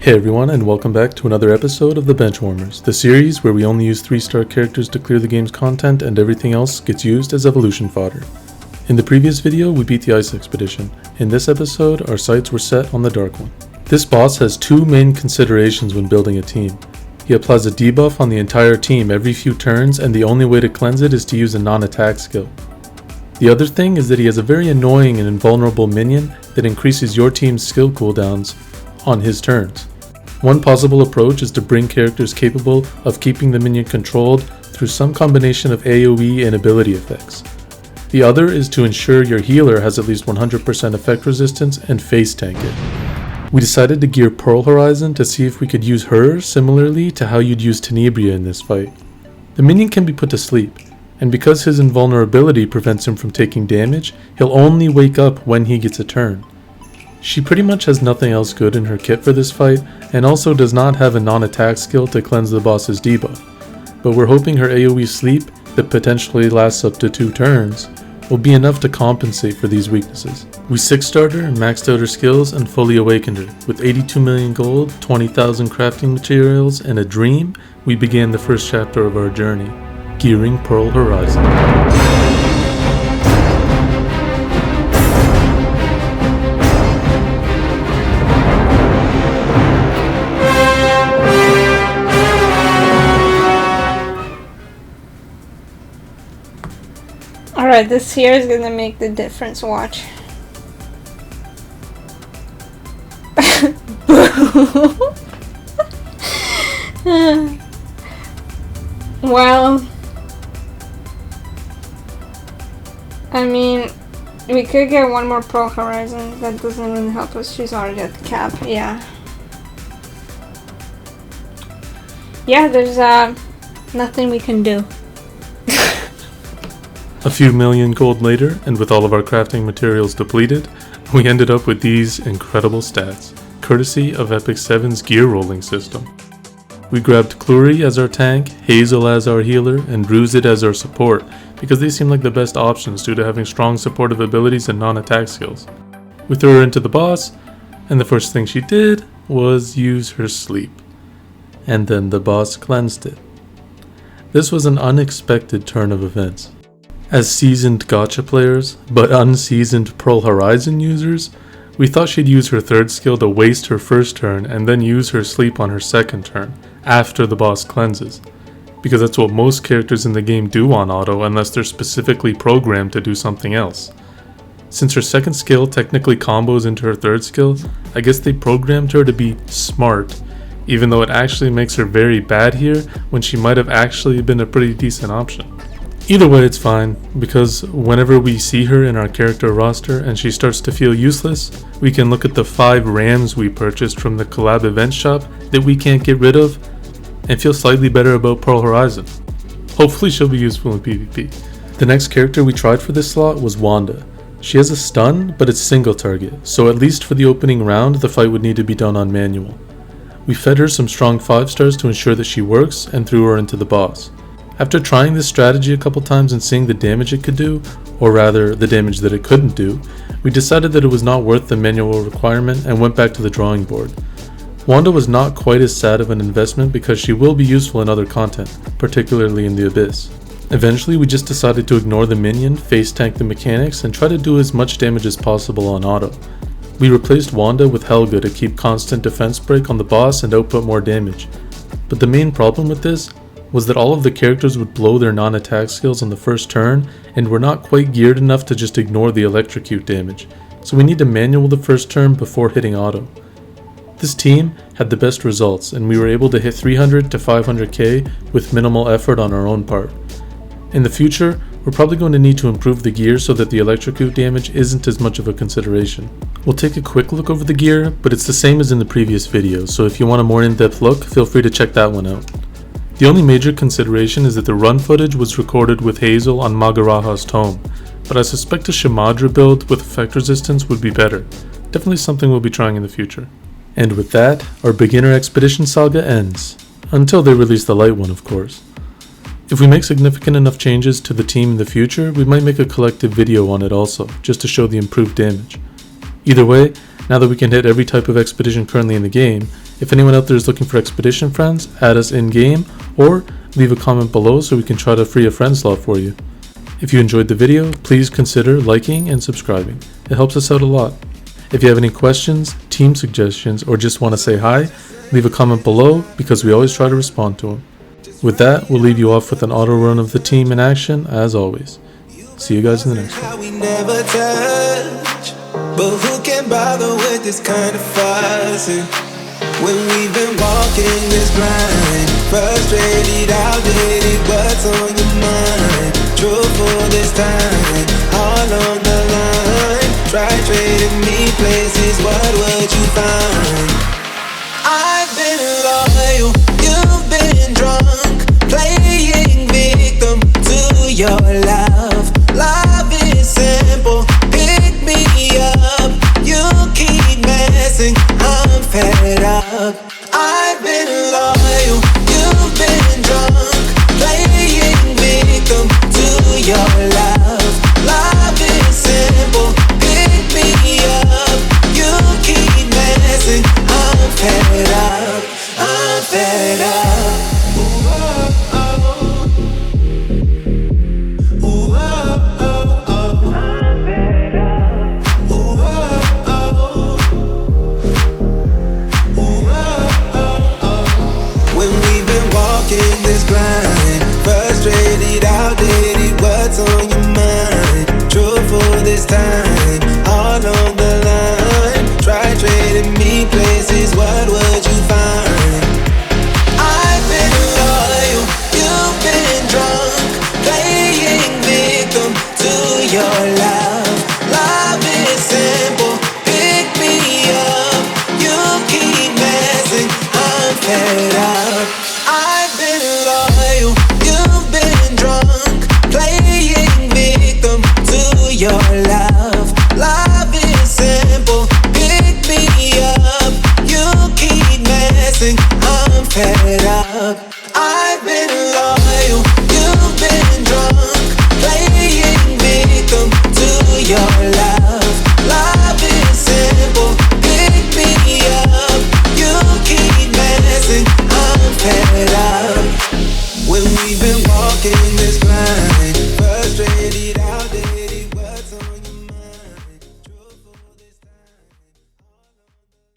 Hey everyone, and welcome back to another episode of the Benchwarmers, the series where we only use 3-star characters to clear the game's content and everything else gets used as evolution fodder. In the previous video, we beat the Ice Expedition. In this episode, our sights were set on the Dark One. This boss has two main considerations when building a team. He applies a debuff on the entire team every few turns, and the only way to cleanse it is to use a non-attack skill. The other thing is that he has a very annoying and invulnerable minion that increases your team's skill cooldowns on his turns. One possible approach is to bring characters capable of keeping the minion controlled through some combination of AoE and ability effects. The other is to ensure your healer has at least 100% effect resistance and face tank it. We decided to gear Pearl Horizon to see if we could use her similarly to how you'd use Tenebria in this fight. The minion can be put to sleep, and because his invulnerability prevents him from taking damage, he'll only wake up when he gets a turn. She pretty much has nothing else good in her kit for this fight, and also does not have a non-attack skill to cleanse the boss's debuff, but we're hoping her AoE sleep, that potentially lasts up to 2 turns, will be enough to compensate for these weaknesses. We 6-starred her, maxed out her skills, and fully awakened her. With 82 million gold, 20,000 crafting materials, and a dream, we began the first chapter of our journey, gearing Pearl Horizon. Alright, this here is gonna make the difference, watch. Well, I mean, we could get one more Pearl Horizon. That doesn't really help us. She's already at the cap, yeah. Yeah, there's nothing we can do. A few million gold later, and with all of our crafting materials depleted, we ended up with these incredible stats, courtesy of Epic 7's gear rolling system. We grabbed Clury as our tank, Hazel as our healer, and Bruised as our support, because they seem like the best options due to having strong supportive abilities and non-attack skills. We threw her into the boss, and the first thing she did was use her sleep. And then the boss cleansed it. This was an unexpected turn of events. As seasoned gacha players, but unseasoned Pearl Horizon users, we thought she'd use her third skill to waste her first turn and then use her sleep on her second turn, after the boss cleanses, because that's what most characters in the game do on auto unless they're specifically programmed to do something else. Since her second skill technically combos into her third skill, I guess they programmed her to be smart, even though it actually makes her very bad here when she might have actually been a pretty decent option. Either way, it's fine, because whenever we see her in our character roster and she starts to feel useless, we can look at the 5 rams we purchased from the collab event shop that we can't get rid of, and feel slightly better about Pearl Horizon. Hopefully she'll be useful in PvP. The next character we tried for this slot was Wanda. She has a stun, but it's single target, so at least for the opening round, the fight would need to be done on manual. We fed her some strong 5-stars to ensure that she works, and threw her into the boss. After trying this strategy a couple times and seeing the damage it could do, or rather the damage that it couldn't do, we decided that it was not worth the manual requirement and went back to the drawing board. Wanda was not quite as sad of an investment because she will be useful in other content, particularly in the Abyss. Eventually we just decided to ignore the minion, face tank the mechanics, and try to do as much damage as possible on auto. We replaced Wanda with Helga to keep constant defense break on the boss and output more damage. But the main problem with this was that all of the characters would blow their non-attack skills on the first turn, and were not quite geared enough to just ignore the electrocute damage, so we need to manual the first turn before hitting auto. This team had the best results, and we were able to hit 300 to 500k with minimal effort on our own part. In the future, we're probably going to need to improve the gear so that the electrocute damage isn't as much of a consideration. We'll take a quick look over the gear, but it's the same as in the previous video, so if you want a more in-depth look, feel free to check that one out. The only major consideration is that the run footage was recorded with Hazel on Magaraha's tome, but I suspect a Shamadra build with effect resistance would be better. Definitely something we'll be trying in the future. And with that, our beginner expedition saga ends. Until they release the light one, of course. If we make significant enough changes to the team in the future, we might make a collective video on it also, just to show the improved damage. Either way, Now that we can hit every type of expedition currently in the game, if anyone out there is looking for expedition friends, add us in-game, or leave a comment below so we can try to free a friend slot for you. If you enjoyed the video, please consider liking and subscribing. It helps us out a lot. If you have any questions, team suggestions, or just want to say hi, leave a comment below because we always try to respond to them. With that, we'll leave you off with an auto run of the team in action as always. See you guys in the next one. We never touch, but who can bother with this kind of fussing? When we've been walking this blind, frustrated, outdated, what's on your mind? True for this time, all on the line. Try trading me places, what would you find? I've been loyal, you've been drunk, playing victim to your love. Love is simple, pick me up, you keep messing, I'm fed up. I've been loyal, you've been drunk, playing victim to your love. Love is simple, pick me up, you keep messing, I'm fed up, I'm fed up. Frustrated, outdated, what's on your mind? True for this time, all on the line. Try trading me places, what would you find? I've been loyal, you've been drunk, playing victim to your love. Love is simple, pick me up, you keep messing, I'm fed up.